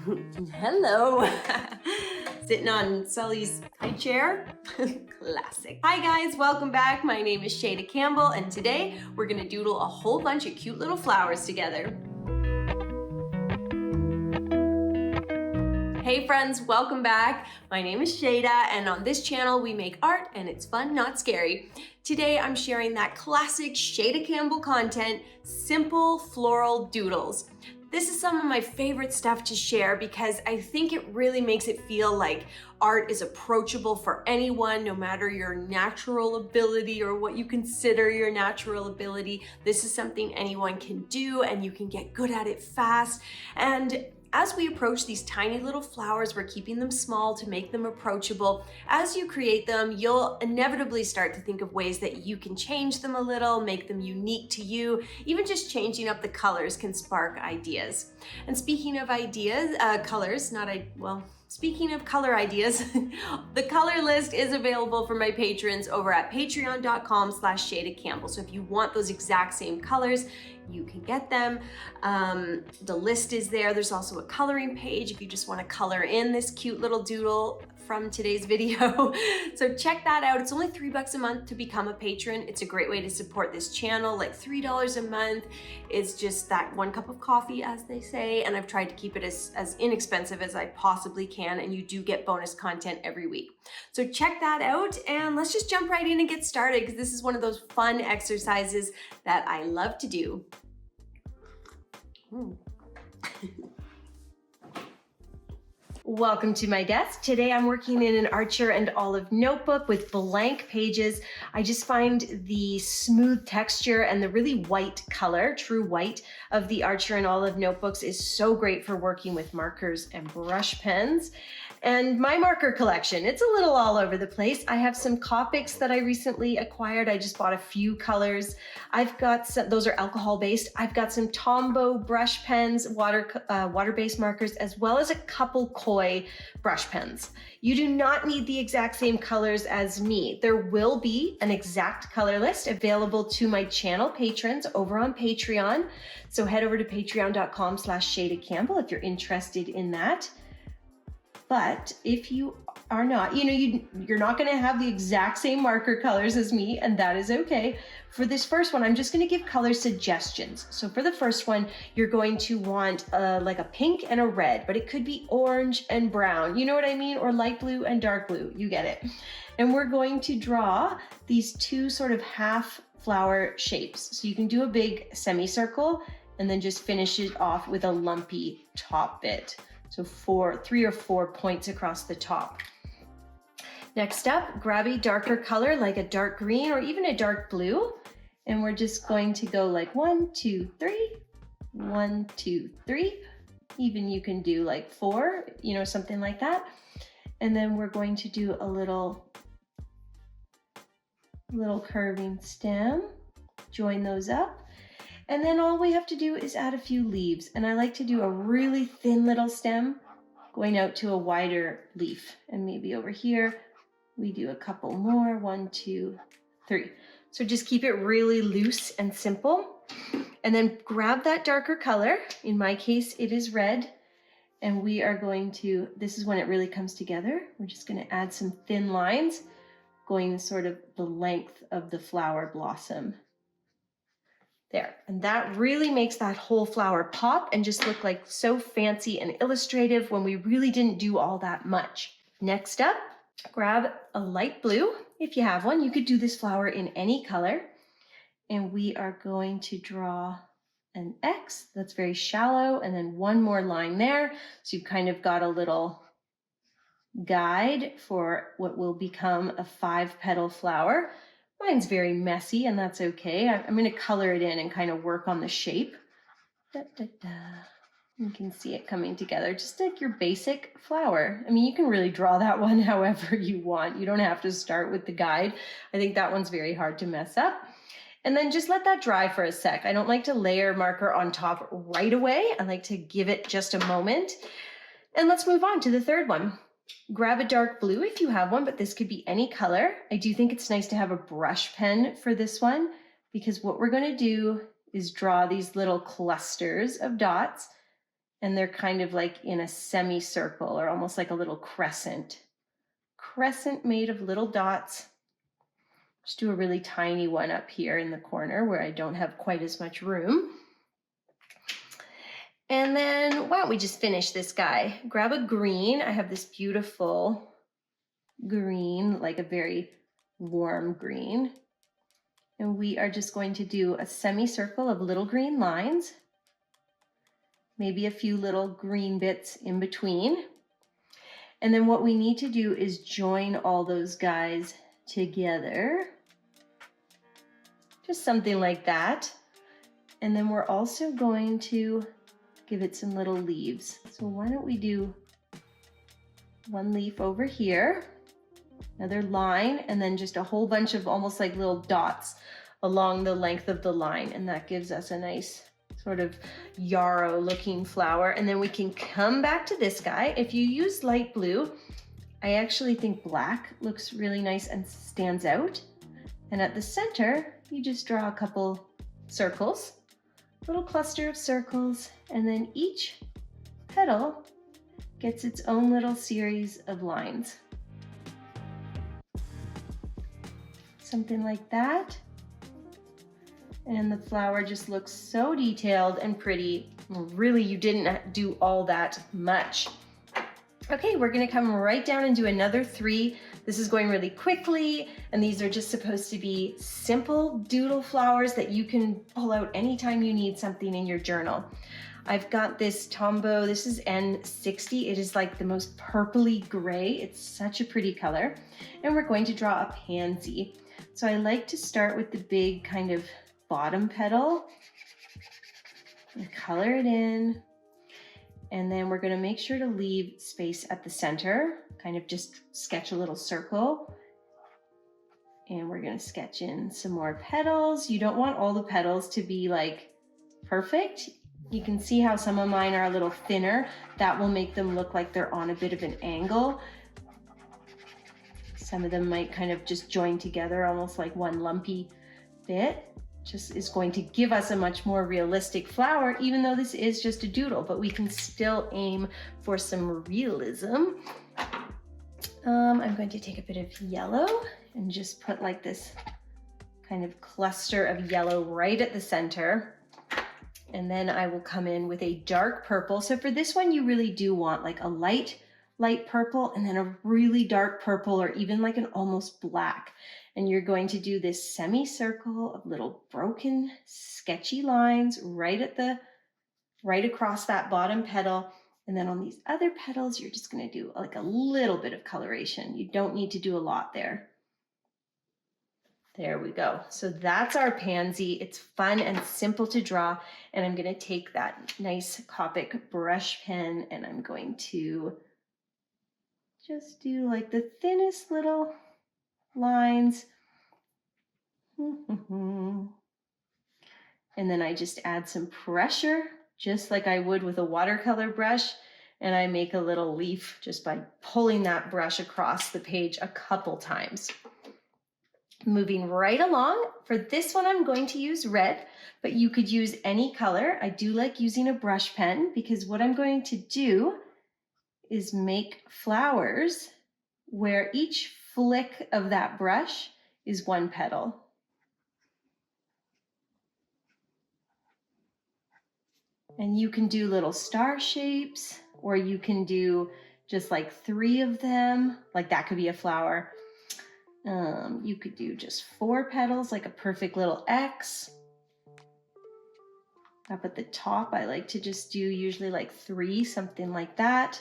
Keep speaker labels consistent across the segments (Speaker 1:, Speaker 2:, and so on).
Speaker 1: Hello. Sitting on Sully's high chair. Classic. Hi guys, welcome back. My name is Shayda Campbell and today we're gonna doodle a whole bunch of cute little flowers together. Hey friends, welcome back. My name is Shayda and on this channel we make art and it's fun, not scary. Today I'm sharing that classic Shayda Campbell content, simple floral doodles. This is some of my favorite stuff to share because I think it really makes it feel like art is approachable for anyone, no matter your natural ability or what you consider your natural ability. This is something anyone can do and you can get good at it fast. And as we approach these tiny little flowers, we're keeping them small to make them approachable. As you create them, you'll inevitably start to think of ways that you can change them a little, make them unique to you. Even just changing up the colors can spark ideas. And speaking of ideas, speaking of color ideas, the color list is available for my patrons over at patreon.com/Shayda Campbell. So if you want those exact same colors, you can get them. The list is there. There's also a coloring page if you just want to color in this cute little doodle from today's video. So check that out. It's only $3 a month to become a patron. It's a great way to support this channel. Like $3 a month is just that one cup of coffee, as they say. And I've tried to keep it as inexpensive as I possibly can. And you do get bonus content every week. So check that out and let's just jump right in and get started because this is one of those fun exercises that I love to do. Welcome to my desk. Today I'm working in an Archer and Olive notebook with blank pages. I just find the smooth texture and the really white color, true white, of the Archer and Olive notebooks is so great for working with markers and brush pens. And my marker collection, it's a little all over the place. I have some Copics that I recently acquired. I just bought a few colors. I've got some, those are alcohol based. I've got some Tombow brush pens, water-based markers, as well as a couple Koi brush pens. You do not need the exact same colors as me. There will be an exact color list available to my channel patrons over on Patreon. So head over to patreon.com/Shayda Campbell if you're interested in that. But if you are not, you're not going to have the exact same marker colors as me, and that is okay. For this first one, I'm just going to give color suggestions. So for the first one, you're going to want like a pink and a red, but it could be orange and brown. You know what I mean? Or light blue and dark blue. You get it. And we're going to draw these two sort of half flower shapes. So you can do a big semicircle and then just finish it off with a lumpy top bit. So 3 or 4 points across the top. Next up, grab a darker color like a dark green or even a dark blue. And we're just going to go like 1, 2, 3, 1, 2, 3. Even you can do like 4, something like that. And then we're going to do a little curving stem, join those up. And then all we have to do is add a few leaves. And I like to do a really thin little stem going out to a wider leaf. And maybe over here, we do a couple more, 1, 2, 3. So just keep it really loose and simple. And then grab that darker color. In my case, it is red. And we are going to, this is when it really comes together. We're just going to add some thin lines going sort of the length of the flower blossom. There, and that really makes that whole flower pop and just look like so fancy and illustrative when we really didn't do all that much. Next up, grab a light blue. If you have one, you could do this flower in any color. And we are going to draw an X that's very shallow and then one more line there. So you've kind of got a little guide for what will become a 5-petal flower. Mine's very messy and that's okay. I'm going to color it in and kind of work on the shape. You can see it coming together, just like your basic flower. I mean, you can really draw that one however you want. You don't have to start with the guide. I think that one's very hard to mess up. And then just let that dry for a sec. I don't like to layer marker on top right away. I like to give it just a moment. And let's move on to the third one. Grab a dark blue if you have one, but this could be any color. I do think it's nice to have a brush pen for this one because what we're going to do is draw these little clusters of dots And they're kind of like in a semicircle or almost like a little crescent. Crescent made of little dots. Just do a really tiny one up here in the corner where I don't have quite as much room. And then why don't we just finish this guy? Grab a green. I have this beautiful green, like a very warm green. And we are just going to do a semicircle of little green lines. Maybe a few little green bits in between. And then what we need to do is join all those guys together. Just something like that. And then we're also going to give it some little leaves. So why don't we do one leaf over here, another line, and then just a whole bunch of almost like little dots along the length of the line. And that gives us a nice sort of yarrow looking flower. And then we can come back to this guy. If you use light blue, I actually think black looks really nice and stands out. And at the center, you just draw a couple circles, little cluster of circles, and then each petal gets its own little series of lines. Something like that. And the flower just looks so detailed and pretty. Really, you didn't do all that much. Okay, we're gonna come right down and do another 3. This is going really quickly, and these are just supposed to be simple doodle flowers that you can pull out anytime you need something in your journal. I've got this Tombow, this is N60. It is like the most purpley gray. It's such a pretty color. And we're going to draw a pansy. So I like to start with the big kind of bottom petal and color it in. And then we're gonna make sure to leave space at the center, kind of just sketch a little circle. And we're gonna sketch in some more petals. You don't want all the petals to be like perfect. You can see how some of mine are a little thinner. That will make them look like they're on a bit of an angle. Some of them might kind of just join together, almost like one lumpy bit. Just is going to give us a much more realistic flower, even though this is just a doodle, but we can still aim for some realism. I'm going to take a bit of yellow and just put like this kind of cluster of yellow right at the center. And then I will come in with a dark purple. So for this one, you really do want like a light purple and then a really dark purple or even like an almost black. And you're going to do this semicircle of little broken, sketchy lines right across that bottom petal. And then on these other petals, you're just going to do like a little bit of coloration. You don't need to do a lot there. There we go. So that's our pansy. It's fun and simple to draw. And I'm going to take that nice Copic brush pen and I'm going to just do like the thinnest little lines. And then I just add some pressure, just like I would with a watercolor brush. And I make a little leaf just by pulling that brush across the page a couple times. Moving right along, for this one I'm going to use red, but you could use any color. I do like using a brush pen because what I'm going to do is make flowers where each flick of that brush is one petal. And you can do little star shapes, or you can do just like 3 of them, like that could be a flower. You could do just 4 petals, like a perfect little X. Up at the top, I like to just do usually like 3, something like that.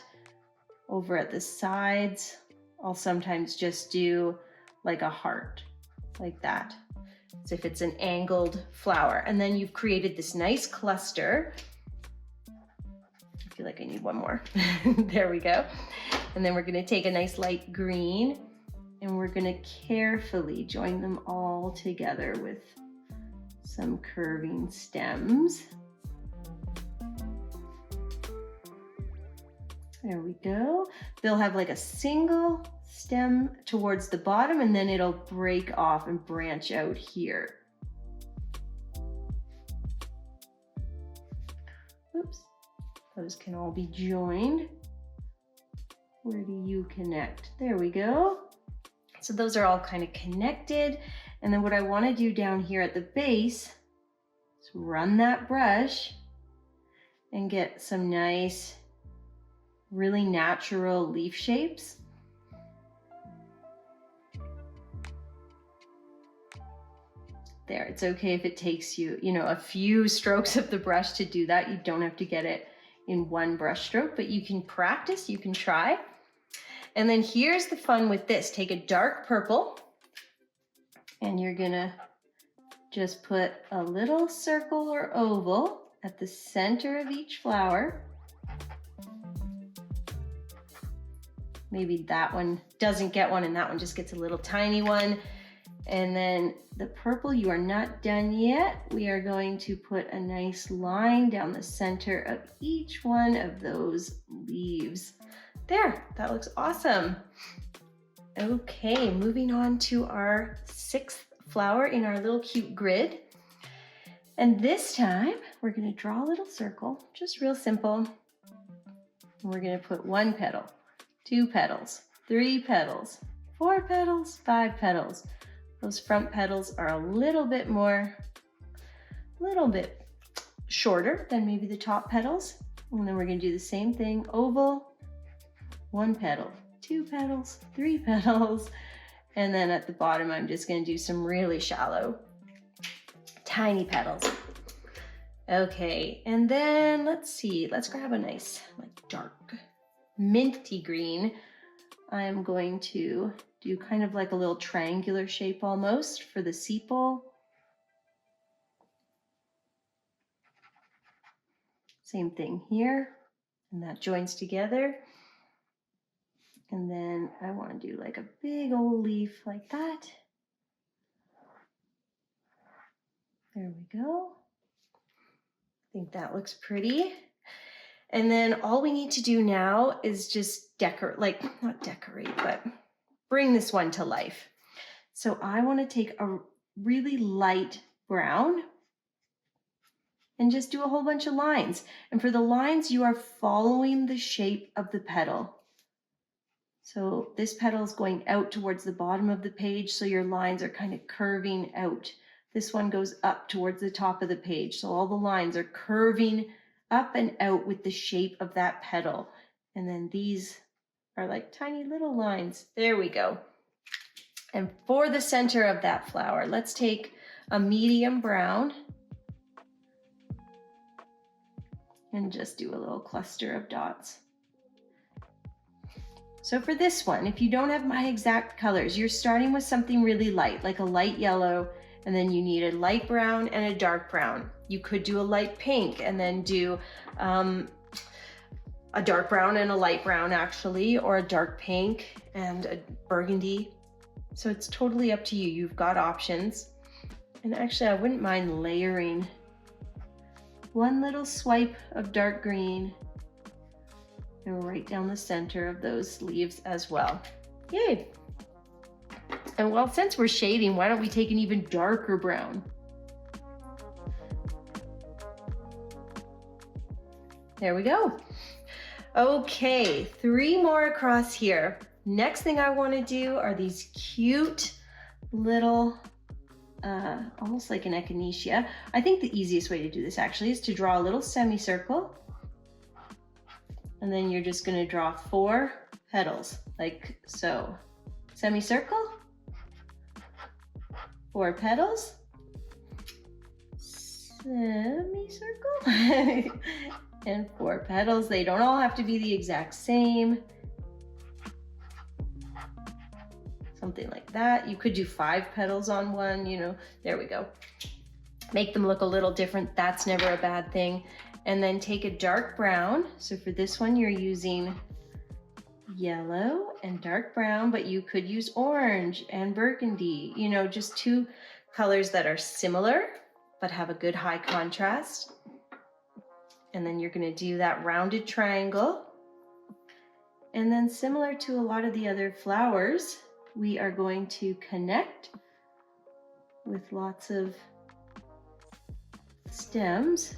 Speaker 1: Over at the sides, I'll sometimes just do like a heart, like that, as if it's an angled flower. And then you've created this nice cluster. I feel like I need one more. There we go. And then we're going to take a nice light green and we're going to carefully join them all together with some curving stems. There we go. They'll have like a single stem towards the bottom and then it'll break off and branch out here. Oops. Those can all be joined. Where do you connect? There we go. So those are all kind of connected. And then what I want to do down here at the base is run that brush and get some nice, really natural leaf shapes. There, it's okay if it takes you, a few strokes of the brush to do that. You don't have to get it in one brush stroke, but you can practice, you can try. And then here's the fun with this. Take a dark purple and you're gonna just put a little circle or oval at the center of each flower. Maybe that one doesn't get one and that one just gets a little tiny one. And then the purple, you are not done yet. We are going to put a nice line down the center of each one of those leaves. There, that looks awesome. Okay, moving on to our 6th flower in our little cute grid. And this time we're going to draw a little circle, just real simple. And we're going to put 1 petal, 2 petals, 3 petals, 4 petals, 5 petals. Those front petals are a little bit shorter than maybe the top petals. And then we're going to do the same thing, oval, 1 petal, 2 petals, 3 petals. And then at the bottom, I'm just going to do some really shallow, tiny petals. Okay, and then let's see, let's grab a nice dark minty green. I'm going to do kind of like a little triangular shape almost for the sepal. Same thing here, and that joins together. And then I want to do like a big old leaf like that. There we go. I think that looks pretty. And then all we need to do now is just not decorate, but bring this one to life. So I want to take a really light brown and just do a whole bunch of lines. And for the lines, you are following the shape of the petal. So this petal is going out towards the bottom of the page, so your lines are kind of curving out. This one goes up towards the top of the page, so all the lines are curving up and out with the shape of that petal. And then these are like tiny little lines. There we go. And for the center of that flower, let's take a medium brown and just do a little cluster of dots. So for this one, if you don't have my exact colors, you're starting with something really light, like a light yellow, and then you need a light brown and a dark brown. You could do a light pink and then do a dark brown and a light brown actually, or a dark pink and a burgundy. So it's totally up to you. You've got options. And actually I wouldn't mind layering one little swipe of dark green and right down the center of those leaves as well. Yay! And well, since we're shading, why don't we take an even darker brown? There we go. Okay, 3 more across here. Next thing I want to do are these cute little, almost like an echinacea. I think the easiest way to do this actually is to draw a little semicircle. And then you're just going to draw 4 petals, like so. Semicircle, 4 petals, semicircle, and 4 petals. They don't all have to be the exact same. Something like that. You could do 5 petals on one, there we go. Make them look a little different. That's never a bad thing. And then take a dark brown. So for this one, you're using yellow and dark brown, but you could use orange and burgundy, just 2 colors that are similar, but have a good high contrast. And then you're going to do that rounded triangle. And then similar to a lot of the other flowers, we are going to connect with lots of stems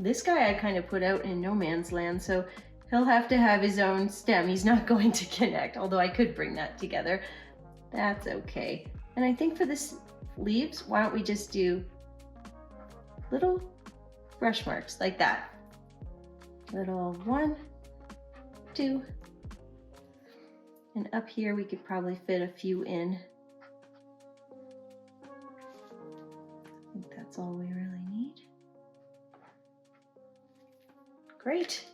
Speaker 1: This guy I kind of put out in no man's land, so he'll have to have his own stem. He's not going to connect, although I could bring that together. That's okay. And I think for this leaves, why don't we just do little brush marks like that. Little 1, 2, and up here we could probably fit a few in. I think that's all we really need. Great.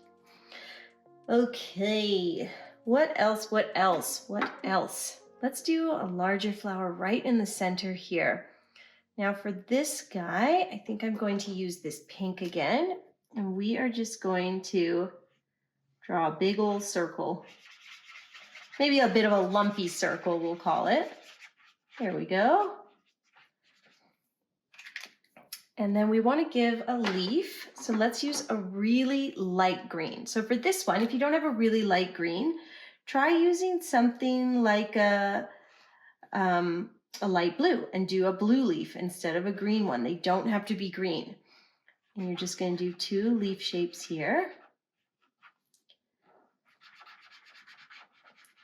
Speaker 1: Okay, what else? Let's do a larger flower right in the center here. Now for this guy, I think I'm going to use this pink again, and we are just going to draw a big old circle. Maybe a bit of a lumpy circle, we'll call it. There we go. And then we want to give a leaf. So let's use a really light green. So for this one, if you don't have a really light green, try using something like a light blue and do a blue leaf instead of a green one. They don't have to be green. And you're just going to do 2 leaf shapes here.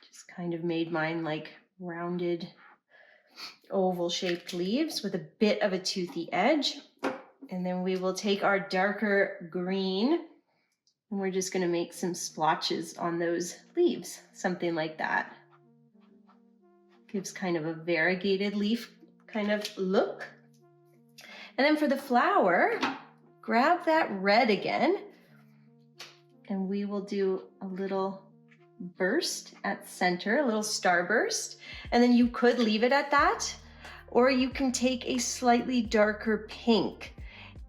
Speaker 1: Just kind of made mine like rounded oval shaped leaves with a bit of a toothy edge. And then we will take our darker green and we're just going to make some splotches on those leaves, something like that. Gives kind of a variegated leaf kind of look. And then for the flower, grab that red again and we will do a little burst at center, a little starburst. And then you could leave it at that, or you can take a slightly darker pink.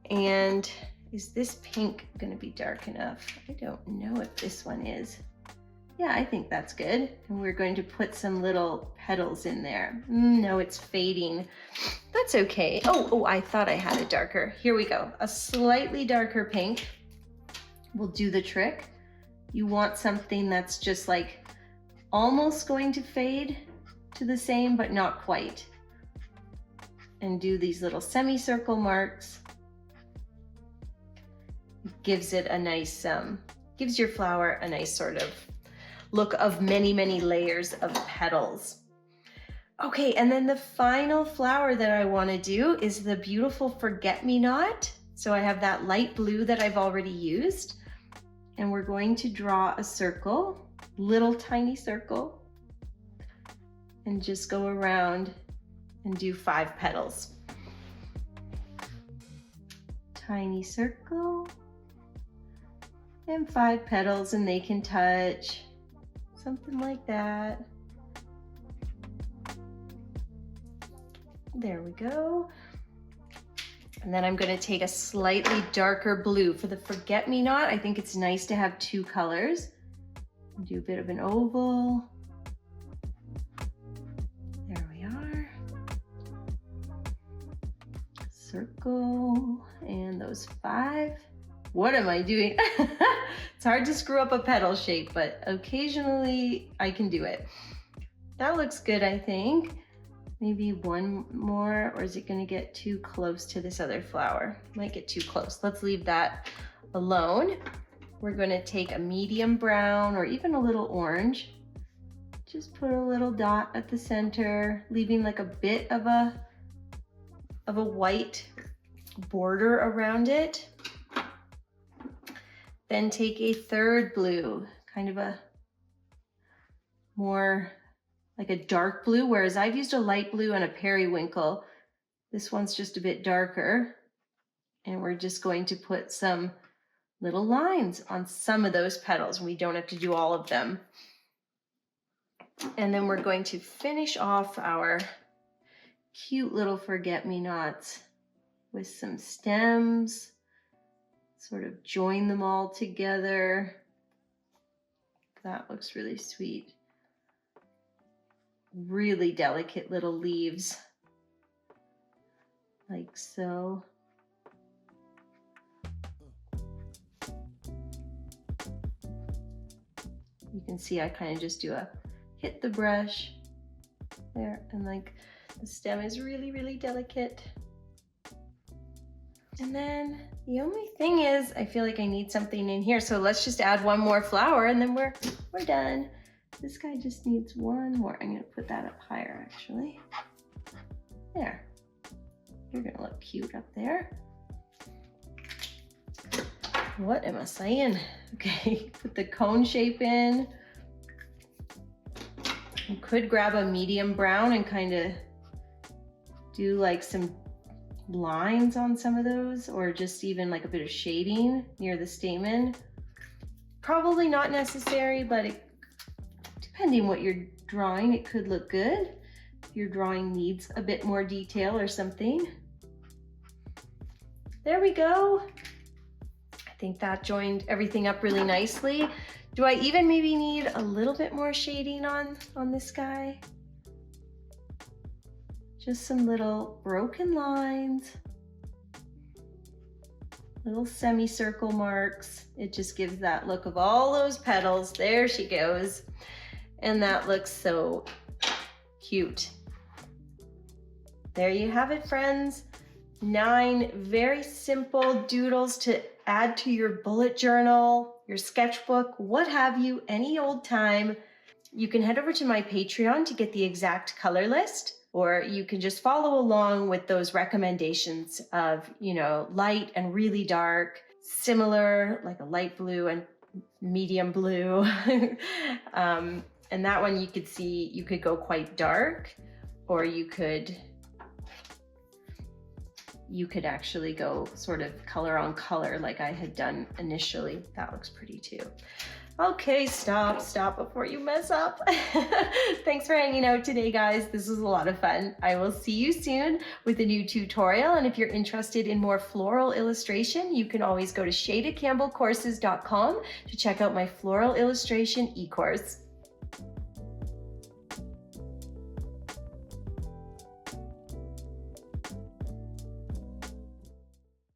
Speaker 1: And is this pink going to be dark enough? I don't know if this one is. Yeah, I think that's good. And we're going to put some little petals in there. No, it's fading. That's okay. Oh, I thought I had a darker. Here we go. A slightly darker pink will do the trick. You want something that's just like almost going to fade to the same, but not quite. And do these little semicircle marks. Gives it a nice, gives your flower a nice sort of look of many, many layers of petals. Okay, and then the final flower that I want to do is the beautiful forget-me-not. So I have that light blue that I've already used, and we're going to draw a circle, little tiny circle, and just go around and do 5 petals. Tiny circle and 5 petals, and they can touch, something like that. There we go. And then I'm going to take a slightly darker blue for the forget-me-not. I think it's nice to have 2 colors. Do a bit of an oval. There we are. Circle, and those 5. What am I doing? It's hard to screw up a petal shape, but occasionally I can do it. That looks good, I think. Maybe one more, or is it going to get too close to this other flower? Might get too close. Let's leave that alone. We're going to take a medium brown or even a little orange. Just put a little dot at the center, leaving like a bit of a white border around it. Then take a third blue, kind of a more like a dark blue, whereas I've used a light blue and a periwinkle. This one's just a bit darker. And we're just going to put some little lines on some of those petals. We don't have to do all of them. And then we're going to finish off our cute little forget-me-nots with some stems. Sort of join them all together. That looks really sweet. Really delicate little leaves, like so. You can see I kind of just do a hit the brush there, and like the stem is really, really delicate. And then the only thing is, I feel like I need something in here. So let's just add one more flower and then we're done. This guy just needs one more. I'm gonna put that up higher actually. There. You're gonna look cute up there. What am I saying? Okay, put the cone shape in. You could grab a medium brown and kind of do like some lines on some of those, or just even like a bit of shading near the stamen. Probably not necessary, but depending what you're drawing, it could look good. If your drawing needs a bit more detail or something. There we go. I think that joined everything up really nicely. Do I even maybe need a little bit more shading on this guy? Just some little broken lines, little semicircle marks. It just gives that look of all those petals. There she goes. And that looks so cute. There you have it, friends. 9 very simple doodles to add to your bullet journal, your sketchbook, what have you, any old time. You can head over to my Patreon to get the exact color list, or you can just follow along with those recommendations of, you know, light and really dark, similar, like a light blue and medium blue. And that one you could see, you could go quite dark, or you could actually go sort of color on color like I had done initially. That looks pretty too. Okay, stop before you mess up. Thanks for hanging out today, guys. This was a lot of fun. I will see you soon with a new tutorial. And if you're interested in more floral illustration, you can always go to ShaydaCampbellCourses.com to check out my floral illustration e-course.